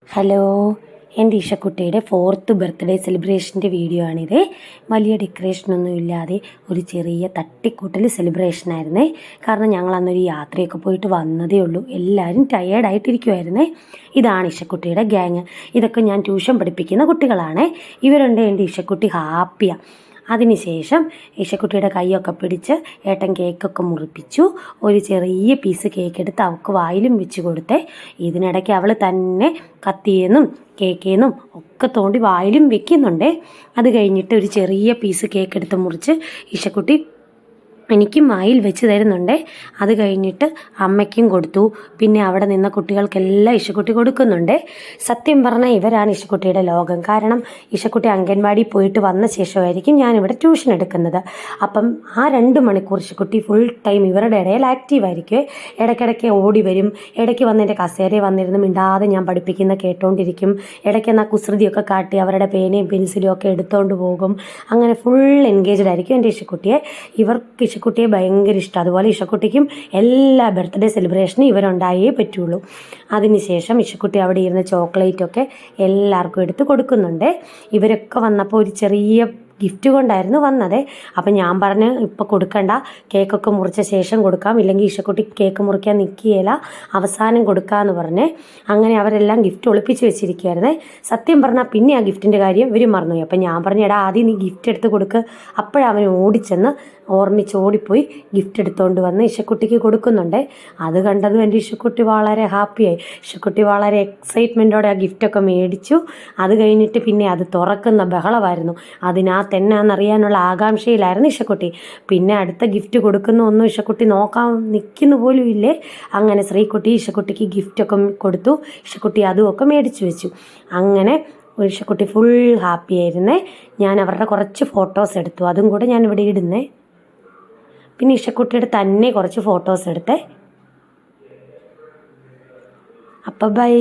Hello, എൻ്റെ ഇഷക്കുട്ടിയുടെ 4th birthday സെലിബ്രേഷൻ്റെ video ആണിത്. വലിയ ഡെക്കറേഷനൊന്നും ഇല്ലാതെ ഒരു ചെറിയ തട്ടിക്കൂട്ടൽ സെലിബ്രേഷനായിരുന്നേ. കാരണം ഞങ്ങൾ അന്നൊരു യാത്രയൊക്കെ പോയിട്ട് വന്നതേ ഉള്ളൂ. എല്ലാവരും ടയേർഡായിട്ടിരിക്കുമായിരുന്നേ. ഇതാണ് ഇഷക്കുട്ടിയുടെ ഗ്യാങ്. ഇതൊക്കെ ഞാൻ ട്യൂഷൻ പഠിപ്പിക്കുന്ന കുട്ടികളാണേ. ഇവരുണ്ട് എൻ്റെ ഇഷക്കുട്ടി ഹാപ്പിയാണ്. അതിനുശേഷം ഇഷക്കുട്ടിയുടെ കൈയൊക്കെ പിടിച്ച് ഏട്ടൻ കേക്കൊക്കെ മുറിപ്പിച്ചു. ഒരു ചെറിയ പീസ് കേക്ക് എടുത്ത് അവൾക്ക് വായിലും വെച്ച് കൊടുത്തേ. ഇതിനിടയ്ക്ക് അവൾ തന്നെ കത്തിയെന്നും കേക്കേന്നും ഒക്കെ തോണ്ടി വായിലും വെക്കുന്നുണ്ടേ. അത് കഴിഞ്ഞിട്ട് ഒരു ചെറിയ പീസ് കേക്ക് എടുത്ത് മുറിച്ച് ഇഷക്കുട്ടി എനിക്കും വായിൽ വെച്ച് തരുന്നുണ്ടേ. അത് കഴിഞ്ഞിട്ട് അമ്മയ്ക്കും കൊടുത്തു. പിന്നെ അവിടെ നിന്ന കുട്ടികൾക്കെല്ലാം ഇഷക്കുട്ടി കൊടുക്കുന്നുണ്ടേ. സത്യം പറഞ്ഞാൽ ഇവരാണ് ഇഷക്കുട്ടിയുടെ ലോകം. കാരണം ഇഷക്കുട്ടി അംഗൻവാടി പോയിട്ട് വന്ന ശേഷമായിരിക്കും ഞാനിവിടെ ട്യൂഷൻ എടുക്കുന്നത്. അപ്പം ആ 2 മണിക്കൂർ ഇഷക്കുട്ടി ഫുൾ ടൈം ഇവരുടെ ഇടയിൽ ആക്റ്റീവായിരിക്കും. ഇടയ്ക്കിടയ്ക്ക് ഓടി വരും. ഇടയ്ക്ക് വന്ന് എൻ്റെ കസേരയിൽ വന്നിരുന്ന് മിണ്ടാതെ ഞാൻ പഠിപ്പിക്കുന്ന കേട്ടോണ്ടിരിക്കും. ഇടയ്ക്ക് എന്നാൽ കുസൃതിയൊക്കെ കാട്ടി അവരുടെ പേനയും പെൻസിലും ഒക്കെ എടുത്തുകൊണ്ട് പോകും. അങ്ങനെ ഫുൾ എൻഗേജ്ഡ് ആയിരിക്കും എൻ്റെ ഇഷക്കുട്ടിയെ. ഇവർക്ക് ഇഷക്കുട്ടിയെ ഭയങ്കര ഇഷ്ടം. അതുപോലെ ഇഷക്കുട്ടിക്കും എല്ലാ ബർത്ത്ഡേ സെലിബ്രേഷനും ഇവരുണ്ടായേ പറ്റുള്ളൂ. അതിനുശേഷം ഇഷക്കുട്ടി അവിടെ ഇരുന്ന് ചോക്ലേറ്റൊക്കെ എല്ലാവർക്കും എടുത്ത് കൊടുക്കുന്നുണ്ട്. ഇവരൊക്കെ വന്നപ്പോൾ ഒരു ചെറിയ ഗിഫ്റ്റ് കൊണ്ടായിരുന്നു വന്നത്. അപ്പം ഞാൻ പറഞ്ഞ് ഇപ്പോൾ കൊടുക്കണ്ട, കേക്കൊക്കെ മുറിച്ച ശേഷം കൊടുക്കാം, ഇല്ലെങ്കിൽ ഇഷക്കുട്ടി കേക്ക് മുറിക്കാൻ നിൽക്കുകയില്ല, അവസാനം കൊടുക്കാമെന്ന് പറഞ്ഞ് അങ്ങനെ അവരെല്ലാം ഗിഫ്റ്റ് ഒളിപ്പിച്ച് വെച്ചിരിക്കുകയായിരുന്നേ. സത്യം പറഞ്ഞാൽ പിന്നെ ആ ഗിഫ്റ്റിൻ്റെ കാര്യം ഇവർ മറന്നുപോയി. അപ്പം ഞാൻ പറഞ്ഞു, എടാ ആദ്യം നീ ഗിഫ്റ്റ് എടുത്ത് കൊടുക്ക്. അപ്പോഴവൻ ഓടിച്ചെന്ന് ഓർമ്മിച്ച് ഓടിപ്പോയി ഗിഫ്റ്റ് എടുത്തുകൊണ്ട് വന്ന് ഇഷക്കുട്ടിക്ക് കൊടുക്കുന്നുണ്ട്. അത് കണ്ടതും എൻ്റെ ഇഷക്കുട്ടി വളരെ ഹാപ്പിയായി. ഇഷക്കുട്ടി വളരെ എക്സൈറ്റ്മെൻറ്റോടെ ആ ഗിഫ്റ്റൊക്കെ മേടിച്ചു. അത് കഴിഞ്ഞിട്ട് പിന്നെ അത് തുറക്കുന്ന ബഹളമായിരുന്നു. എന്നാണെന്നറിയാനുള്ള ആകാംക്ഷയിലായിരുന്നു ഇഷക്കുട്ടി. പിന്നെ അടുത്ത ഗിഫ്റ്റ് കൊടുക്കുന്ന ഒന്നും ഇഷക്കുട്ടി നോക്കാൻ നിൽക്കുന്നു പോലും ഇല്ലേ. അങ്ങനെ ശ്രീക്കുട്ടി ഇഷക്കുട്ടിക്ക് ഗിഫ്റ്റൊക്കെ കൊടുത്തു. ഇഷക്കുട്ടി അതുമൊക്കെ മേടിച്ചു വെച്ചു. അങ്ങനെ ഇഷക്കുട്ടി ഫുൾ ഹാപ്പി ആയിരുന്നേ. ഞാൻ അവരുടെ കുറച്ച് ഫോട്ടോസ് എടുത്തു. അതും കൂടെ ഞാൻ ഇവിടെ ഇടുന്നേ. പിന്നെ ഇഷക്കുട്ടിയുടെ തന്നെ കുറച്ച് ഫോട്ടോസ് എടുത്തേ. അപ്പം ബൈ.